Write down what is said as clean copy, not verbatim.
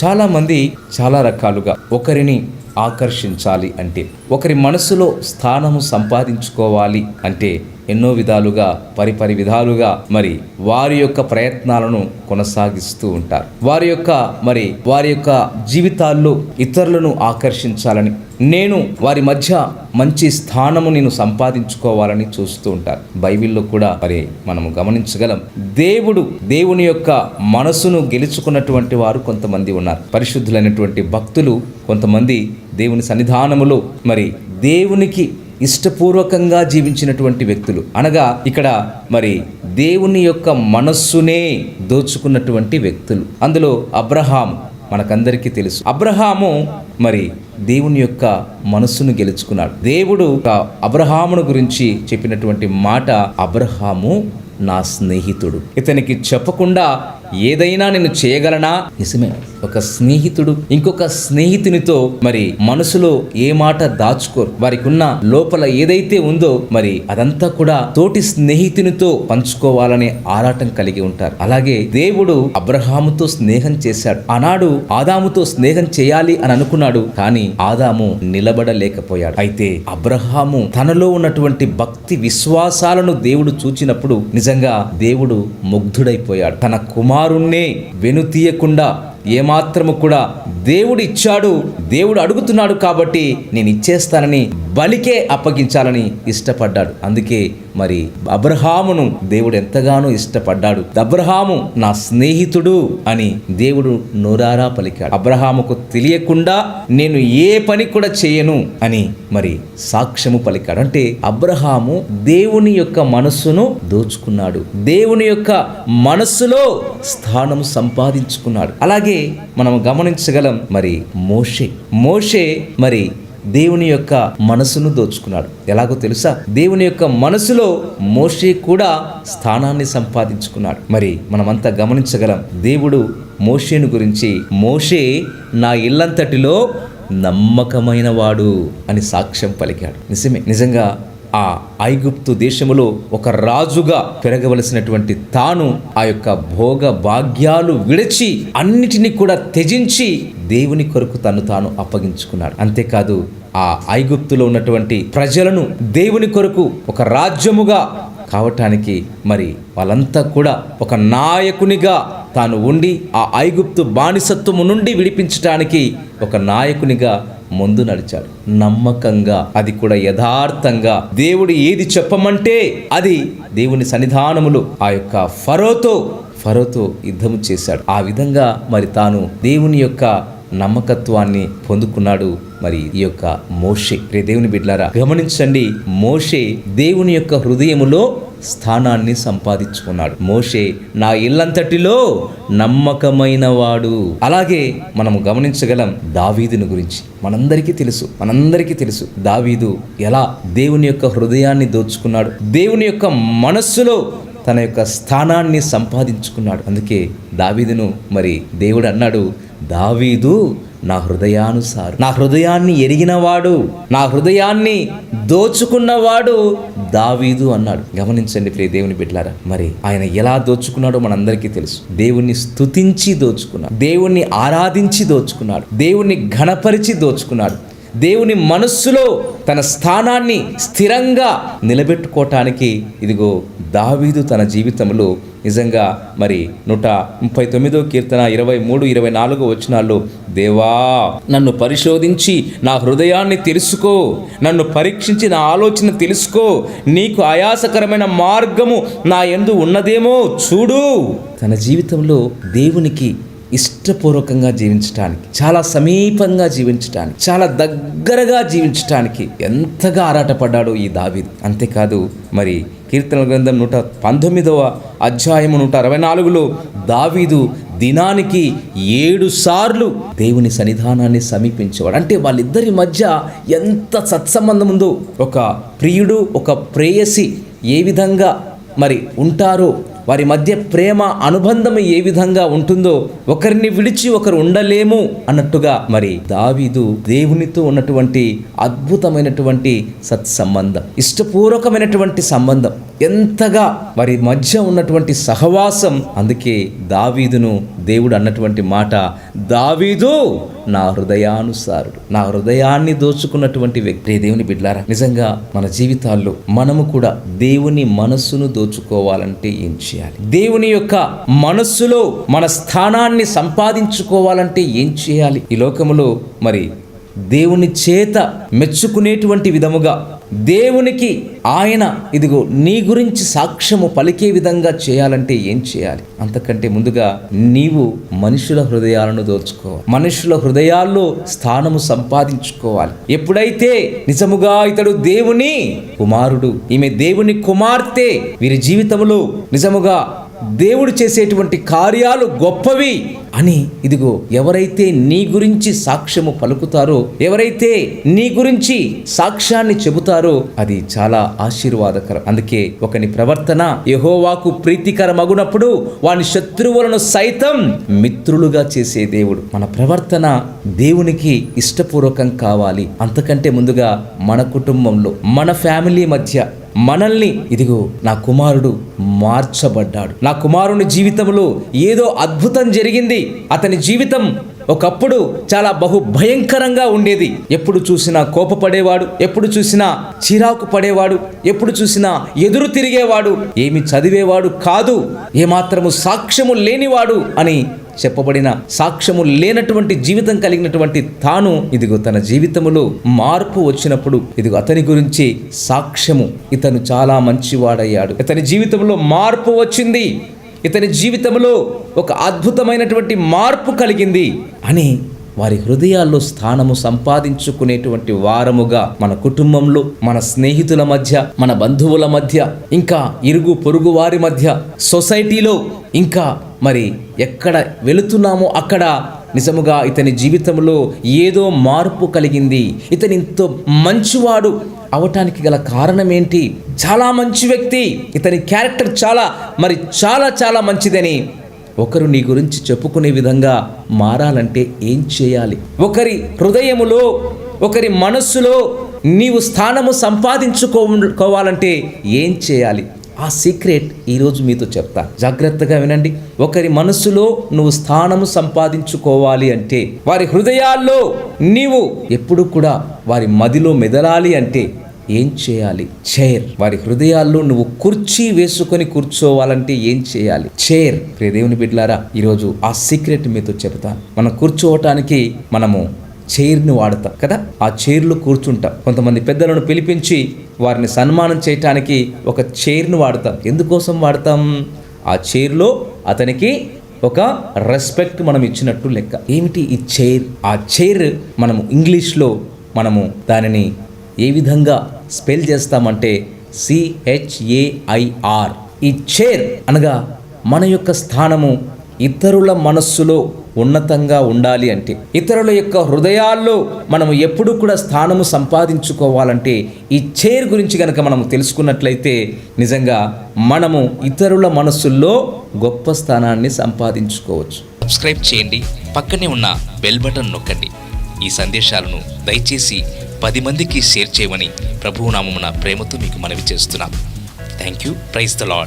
చాలామంది చాలా రకాలుగా ఒకరిని ఆకర్షించాలి అంటే, ఒకరి మనసులో స్థానము సంపాదించుకోవాలి అంటే ఎన్నో విధాలుగా పరిపరి విధాలుగా వారి యొక్క ప్రయత్నాలను కొనసాగిస్తూ ఉంటారు. వారి యొక్క జీవితాల్లో ఇతరులను ఆకర్షించాలని, నేను వారి మధ్య మంచి స్థానము నేను సంపాదించుకోవాలని చూస్తూ ఉంటారు. బైబిల్లో కూడా మనము గమనించగలం, దేవుని యొక్క మనసును గెలుచుకున్నటువంటి వారు కొంతమంది ఉన్నారు. పరిశుద్ధులైనటువంటి భక్తులు కొంతమంది దేవుని సన్నిధానములో దేవునికి ఇష్టపూర్వకంగా జీవించినటువంటి వ్యక్తులు, అనగా ఇక్కడ దేవుని యొక్క మనస్సునే దోచుకున్నటువంటి వ్యక్తులు. అందులో అబ్రహాము మనకందరికీ తెలుసు. అబ్రహాము దేవుని యొక్క మనస్సును గెలుచుకున్నాడు. దేవుడు అబ్రహామును గురించి చెప్పినటువంటి మాట, అబ్రహాము నా స్నేహితుడు, ఇతనికి చెప్పకుండా ఏదైనా నేను చేయగలనా? నిజమే, ఒక స్నేహితుడు ఇంకొక స్నేహితునితో మనసులో ఏ మాట దాచుకోరు. వారికి ఉన్న లోపల ఏదైతే ఉందో అదంతా కూడా తోటి స్నేహితునితో పంచుకోవాలనే ఆరాటం కలిగి ఉంటారు. అలాగే దేవుడు అబ్రహాముతో స్నేహం చేశాడు. ఆనాడు ఆదాముతో స్నేహం చేయాలి అని అనుకున్నాడు, కానీ ఆదాము నిలబడలేకపోయాడు. అయితే అబ్రహాము తనలో ఉన్నటువంటి భక్తి విశ్వాసాలను దేవుడు చూచినప్పుడు నిజంగా దేవుడు ముగ్ధుడైపోయాడు. తన కుమారుణ్ణే వెనుతీయకుండా ఏమాత్రము కూడా దేవుడు ఇచ్చాడు, దేవుడు అడుగుతున్నాడు కాబట్టి నేను ఇచ్చేస్తానని బలికే అప్పగించాలని ఇష్టపడ్డాడు. అందుకే అబ్రహామును దేవుడు ఎంతగానో ఇష్టపడ్డాడు. అబ్రహాము నా స్నేహితుడు అని దేవుడు నోరారా పలికాడు. అబ్రహాముకు తెలియకుండా నేను ఏ పని కూడా చేయను అని సాక్ష్యము పలికాడు. అంటే అబ్రహాము దేవుని యొక్క మనస్సును దోచుకున్నాడు, దేవుని యొక్క మనస్సులో స్థానం సంపాదించుకున్నాడు. అలాగే మనం గమనించగలం మోషే దేవుని యొక్క మనసును దోచుకున్నాడు. ఎలాగో తెలుసా? దేవుని యొక్క మనసులో మోషే కూడా స్థానాన్ని సంపాదించుకున్నాడు. మనమంతా గమనించగలం, దేవుడు మోషేను గురించి, మోషే నా ఇల్లంతటిలో నమ్మకమైన వాడు అని సాక్ష్యం పలికాడు. నిజంగా ఆ ఐగుప్తు దేశములో ఒక రాజుగా పెరగవలసినటువంటి తాను ఆ యొక్క భోగ భాగ్యాలు విడిచి అన్నిటినీ కూడా త్యజించి దేవుని కొరకు తాను అప్పగించుకున్నాడు. అంతేకాదు, ఆ ఐగుప్తులో ఉన్నటువంటి ప్రజలను దేవుని కొరకు ఒక రాజ్యముగా కావటానికి వాళ్ళంతా కూడా ఒక నాయకునిగా తాను ఉండి ఆ ఐగుప్తు బానిసత్వము నుండి విడిపించటానికి ఒక నాయకునిగా ముందు నడిచాడు. నమ్మకంగా, అది కూడా యథార్థంగా, దేవుడు ఏది చెప్పమంటే అది దేవుని సన్నిధానములో ఆ యొక్క ఫరోతో యుద్ధము చేశాడు. ఆ విధంగా తాను దేవుని యొక్క నమ్మకత్వాన్ని పొందుకున్నాడు. ఈ యొక్క మోషే. దేవుని బిడ్డలారా గమనించండి, మోషే దేవుని యొక్క హృదయములో స్థానాన్ని సంపాదించుకున్నాడు. మోషే నా ఇల్లంతటిలో నమ్మకమైన వాడు. అలాగే మనము గమనించగలం దావీదుని గురించి. మనందరికీ తెలుసు దావీదు ఎలా దేవుని యొక్క హృదయాన్ని దోచుకున్నాడు, దేవుని యొక్క మనస్సులో తన యొక్క స్థానాన్ని సంపాదించుకున్నాడు. అందుకే దావీదును దేవుడు అన్నాడు, దావీదు నా హృదయానుసారు, నా హృదయాన్ని ఎరిగినవాడు, నా హృదయాన్ని దోచుకున్నవాడు దావీదు అన్నాడు. గమనించండి ప్రియ దేవుని బిడ్డలారా, ఆయన ఎలా దోచుకున్నాడో మనందరికీ తెలుసు. దేవుణ్ణి స్తుతించి దోచుకున్నాడు, దేవుణ్ణి ఆరాధించి దోచుకున్నాడు, దేవుణ్ణి ఘనపరిచి దోచుకున్నాడు. దేవుని మనస్సులో తన స్థానాన్ని స్థిరంగా నిలబెట్టుకోవటానికి ఇదిగో దావీదు తన జీవితంలో నిజంగా 139వ కీర్తన 23-24 వచనాల్లో, దేవా నన్ను పరిశోధించి నా హృదయాన్ని తెలుసుకో, నన్ను పరీక్షించి నా ఆలోచన తెలుసుకో, నీకు ఆయాసకరమైన మార్గము నా యందు ఉన్నదేమో చూడు. తన జీవితంలో దేవునికి ఇష్టపూర్వకంగా జీవించటానికి, చాలా సమీపంగా జీవించటానికి, చాలా దగ్గరగా జీవించటానికి ఎంతగా ఆరాటపడ్డాడో ఈ దావీదు. అంతేకాదు కీర్తనల గ్రంథం 119వ అధ్యాయము 164లో దావీదు దినానికి 7 సార్లు దేవుని సన్నిధానాన్ని సమీపించేవాడు. అంటే వాళ్ళిద్దరి మధ్య ఎంత సత్సంబంధం ఉందో, ఒక ప్రియుడు ఒక ప్రేయసి ఏ విధంగా ఉంటారో, వారి మధ్య ప్రేమ అనుబంధం ఏ విధంగా ఉంటుందో, ఒకరిని విడిచి ఒకరు ఉండలేము అన్నట్టుగా దావీదు దేవునితో ఉన్నటువంటి అద్భుతమైనటువంటి సత్సంబంధం, ఇష్టపూర్వకమైనటువంటి సంబంధం, ఎంతగా వారి మధ్య ఉన్నటువంటి సహవాసం. అందుకే దావీదును దేవుడు అన్నటువంటి మాట, దావీదు నా హృదయానుసారుడు, నా హృదయాన్ని దోచుకున్నటువంటి వ్యక్తి. దేవుని బిడ్డలారా, నిజంగా మన జీవితాల్లో మనము కూడా దేవుని మనస్సును దోచుకోవాలంటే ఏం చేయాలి? దేవుని యొక్క మనస్సులో మన స్థానాన్ని సంపాదించుకోవాలంటే ఏం చేయాలి? ఈ లోకములో మరి దేవుని చేత మెచ్చుకునేటువంటి విధముగా, దేవునికి ఆయన ఇదిగో నీ గురించి సాక్ష్యము పలికే విధంగా చేయాలంటే ఏం చేయాలి? అంతకంటే ముందుగా నీవు మనుషుల హృదయాలను దోచుకోవాలి, మనుషుల హృదయాల్లో స్థానము సంపాదించుకోవాలి. ఎప్పుడైతే నిజముగా ఇతడు దేవుని కుమారుడు, ఈమె దేవుని కుమార్తె, వీరి జీవితంలో నిజముగా దేవుడు చేసేటువంటి కార్యాలు గొప్పవి అని ఇదిగో ఎవరైతే నీ గురించి సాక్ష్యము పలుకుతారో, ఎవరైతే నీ గురించి సాక్ష్యాన్ని చెబుతారో అది చాలా ఆశీర్వాదకరం. అందుకే ఒకని ప్రవర్తన యెహోవాకు ప్రీతికరమగునప్పుడు వాని శత్రువులను సైతం మిత్రులుగా చేసే దేవుడు. మన ప్రవర్తన దేవునికి ఇష్టపూర్వకం కావాలి. అంతకంటే ముందుగా మన కుటుంబంలో, మన ఫ్యామిలీ మధ్య మనల్ని ఇదిగో నా కుమారుడు మార్చబడ్డాడు, నా కుమారుని జీవితంలో ఏదో అద్భుతం జరిగింది, అతని జీవితం ఒకప్పుడు చాలా భయంకరంగా ఉండేది, ఎప్పుడు చూసినా కోపపడేవాడు, ఎప్పుడు చూసినా చిరాకు పడేవాడు, ఎప్పుడు చూసినా ఎదురు తిరిగేవాడు, ఏమి చదివేవాడు కాదు, ఏమాత్రము సాక్ష్యము లేనివాడు అని చెప్పబడిన సాక్ష్యము లేనటువంటి జీవితం కలిగినటువంటి తాను ఇదిగో తన జీవితములో మార్పు వచ్చినప్పుడు ఇదిగో అతని గురించి సాక్ష్యము, ఇతను చాలా మంచివాడయ్యాడు, ఇతని జీవితంలో మార్పు వచ్చింది, ఇతని జీవితంలో ఒక అద్భుతమైనటువంటి మార్పు కలిగింది అని వారి హృదయాల్లో స్థానము సంపాదించుకునేటువంటి వారముగా మన కుటుంబంలో, మన స్నేహితుల మధ్య, మన బంధువుల మధ్య, ఇంకా ఇరుగు పొరుగు వారి మధ్య, సొసైటీలో, ఇంకా మరి ఎక్కడ వెళుతున్నామో అక్కడ నిజముగా ఇతని జీవితంలో ఏదో మార్పు కలిగింది, ఇతని ఎంతో మంచివాడు అవటానికి గల కారణం ఏంటి? చాలా మంచి వ్యక్తి, ఇతని క్యారెక్టర్ చాలా చాలా మంచిదని ఒకరు నీ గురించి చెప్పుకునే విధంగా మారాలంటే ఏం చేయాలి? ఒకరి హృదయములో, ఒకరి మనస్సులో నీవు స్థానము సంపాదించుకోవాలంటే ఏం చేయాలి? ఆ సీక్రెట్ ఈరోజు మీతో చెప్తా, జాగ్రత్తగా వినండి. ఒకరి మనస్సులో నువ్వు స్థానము సంపాదించుకోవాలి అంటే, వారి హృదయాల్లో నీవు ఎప్పుడు కూడా వారి మదిలో మెదలాలి అంటే ఏం చేయాలి? చైర్. వారి హృదయాల్లో నువ్వు కుర్చీ వేసుకొని కూర్చోవాలంటే ఏం చేయాలి? చైర్. ప్రియ దేవుని బిడ్డలారా, ఈరోజు ఆ సీక్రెట్ మీతో చెప్తాను. మనం కూర్చోవటానికి మనము చైర్ని వాడతాం కదా, ఆ చైర్లో కూర్చుంటాం. కొంతమంది పెద్దలను పిలిపించి వారిని సన్మానం చేయటానికి ఒక చైర్ను వాడతాం. ఎందుకోసం వాడతాం? ఆ చైర్లో అతనికి ఒక రెస్పెక్ట్ మనం ఇచ్చినట్టు లెక్క. ఏమిటి ఈ చైర్? ఆ చైర్ మనము ఇంగ్లీష్లో మనము దానిని ఏ విధంగా స్పెల్ చేస్తామంటే CHAIR. ఈ చైర్ అనగా మన యొక్క స్థానము ఇతరుల మనస్సులో ఉన్నతంగా ఉండాలి అంటే, ఇతరుల యొక్క హృదయాల్లో మనము ఎప్పుడు కూడా స్థానము సంపాదించుకోవాలంటే ఈ చైర్ గురించి కనుక మనము తెలుసుకున్నట్లయితే నిజంగా మనము ఇతరుల మనస్సుల్లో గొప్ప స్థానాన్ని సంపాదించుకోవచ్చు. సబ్స్క్రైబ్ చేయండి, పక్కనే ఉన్న బెల్ బటన్ నొక్కండి. ఈ సందేశాలను దయచేసి 10 మందికి షేర్ చేయమని ప్రభువు నామమున ప్రేమతో మీకు మనవి చేస్తున్నాం. Thank you. Praise the lord.